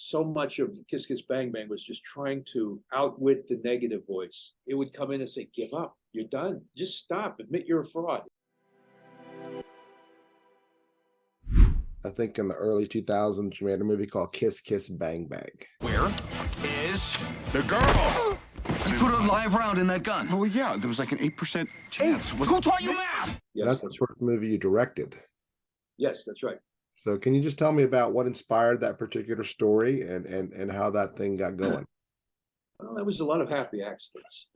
so much of Kiss Kiss Bang Bang was just trying to outwit the negative voice. It would come in and say, give up, you're done, just stop, admit you're a fraud. I think in the early 2000s, you made a movie called Kiss Kiss Bang Bang. Where is the girl? You put a live round in that gun. Oh, yeah, there was like an 8% chance. Who taught you math? Yes, That's the first movie you directed. Yes, that's right. So can you just tell me about what inspired that particular story and how that thing got going? Well, there was a lot of happy accidents.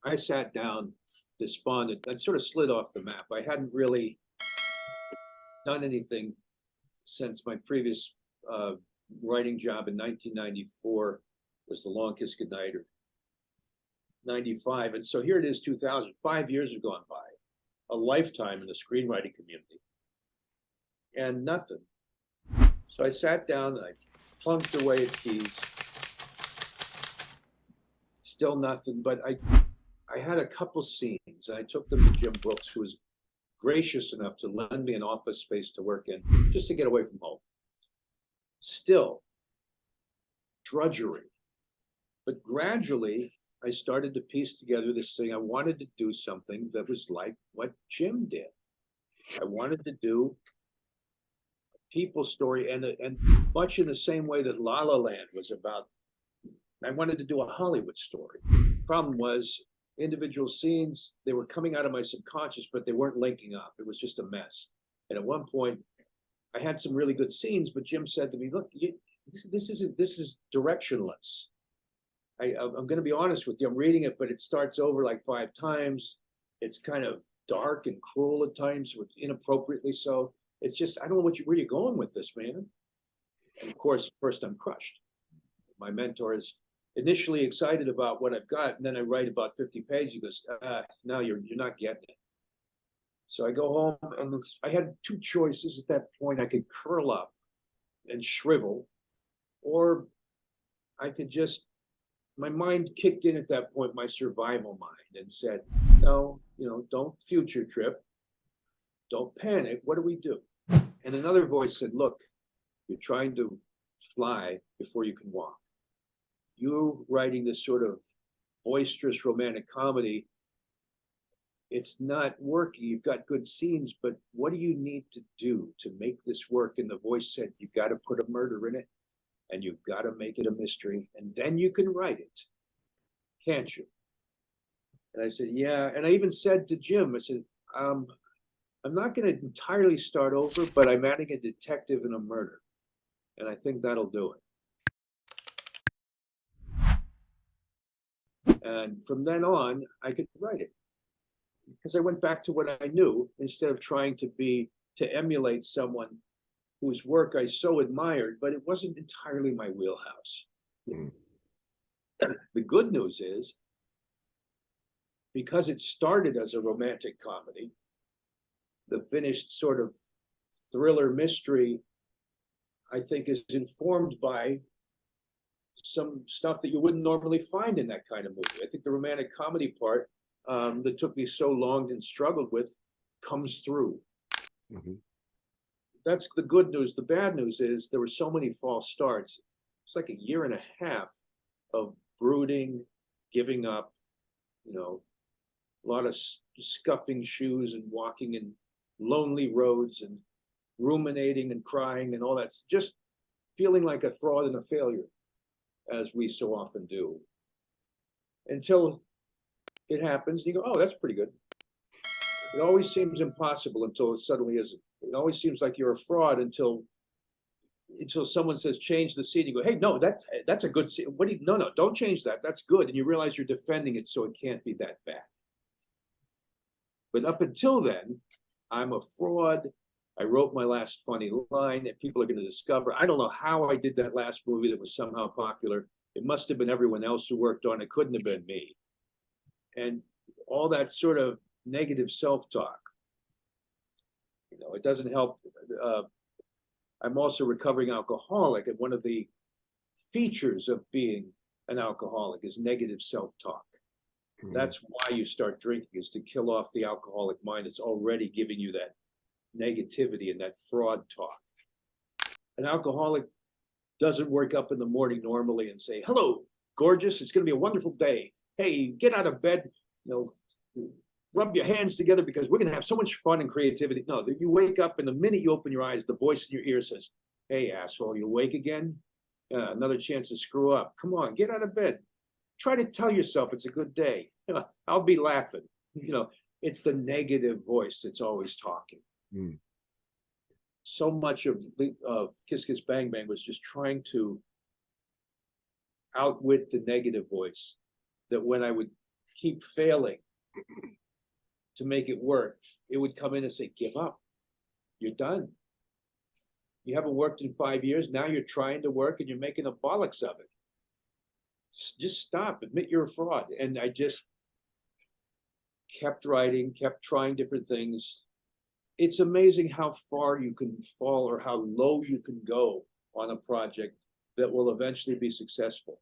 I sat down despondent. I sort of slid off the map. I hadn't really done anything since my previous writing job in 1994 was The Long Kiss Goodnight, or 95. And so here it is, 2000. 5 years have gone by, a lifetime in the screenwriting community, and nothing. So I sat down and I plunked away at keys. Still nothing, but I had a couple scenes, and I took them to Jim Brooks, who was gracious enough to lend me an office space to work in, just to get away from home. Still, drudgery. But gradually, I started to piece together this thing. I wanted to do something that was like what Jim did. I wanted to do a people story, and much in the same way that La La Land was about, I wanted to do a Hollywood story. Problem was, individual scenes, they were coming out of my subconscious, but they weren't linking up. It was just a mess. And at one point, I had some really good scenes, but Jim said to me, look, this is directionless. I'm going to be honest with you. I'm reading it, but it starts over like 5 times. It's kind of dark and cruel at times, inappropriately so. It's just, I don't know where you're going with this, man. And of course, first I'm crushed. My mentor is initially excited about what I've got, and then I write about 50 pages. He goes, no, you're not getting it. So I go home, and I had 2 choices at that point. I could curl up and shrivel, or I could just, my mind kicked in at that point, my survival mind, and said, no, don't future trip. Don't panic. What do we do? And another voice said, look, you're trying to fly before you can walk. You writing this sort of boisterous romantic comedy, it's not working. You've got good scenes, but what do you need to do to make this work? And the voice said, you got to put a murder in it, and you've got to make it a mystery, and then you can write it. Can't you? And I said, yeah. And I even said to Jim, I said, I'm not going to entirely start over, but I'm adding a detective and a murder. And I think that'll do it. And from then on, I could write it. Because I went back to what I knew, instead of trying to emulate someone whose work I so admired, but it wasn't entirely my wheelhouse. Mm. The good news is, because it started as a romantic comedy, the finished sort of thriller mystery, I think, is informed by some stuff that you wouldn't normally find in that kind of movie. I think the romantic comedy part that took me so long and struggled with comes through. Mm-hmm. That's the good news. The bad news is there were so many false starts. It's like a year and a half of brooding, giving up, a lot of scuffing shoes and walking in lonely roads and ruminating and crying and all that, just feeling like a fraud and a failure, as we so often do. Until it happens and you go, oh, that's pretty good. It always seems impossible until it suddenly isn't. It always seems like you're a fraud until someone says, change the scene. You go, hey, no, that's a good scene. No, don't change that. That's good. And you realize you're defending it, so it can't be that bad. But up until then, I'm a fraud. I wrote my last funny line that people are going to discover. I don't know how I did that last movie that was somehow popular. It must have been everyone else who worked on it. Couldn't have been me. And all that sort of negative self-talk, it doesn't help. I'm also a recovering alcoholic, and one of the features of being an alcoholic is negative self-talk. Mm-hmm. That's why you start drinking, is to kill off the alcoholic mind. It's already giving you that negativity and that fraud talk. An alcoholic doesn't wake up in the morning normally and say, hello, gorgeous, it's gonna be a wonderful day. Hey, get out of bed, rub your hands together because we're gonna have so much fun and creativity. No, you wake up and the minute you open your eyes, the voice in your ear says, hey, asshole, you awake again? Another chance to screw up. Come on, get out of bed. Try to tell yourself it's a good day. I'll be laughing. It's the negative voice that's always talking. Mm. So much of Kiss Kiss Bang Bang was just trying to outwit the negative voice, that when I would keep failing to make it work, it would come in and say, give up. You're done. You haven't worked in 5 years. Now you're trying to work and you're making a bollocks of it. Just stop, admit you're a fraud. And I just kept writing, kept trying different things. It's amazing how far you can fall or how low you can go on a project that will eventually be successful.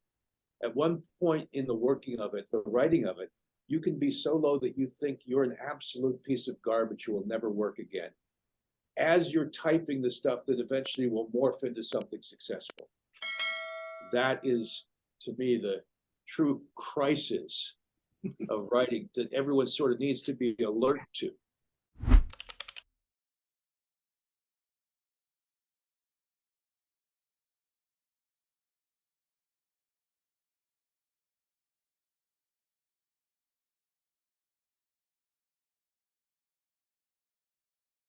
At one point in the working of it, the writing of it, you can be so low that you think you're an absolute piece of garbage who will never work again, as you're typing the stuff that eventually will morph into something successful. That is, to me, the true crisis of writing that everyone sort of needs to be alert to.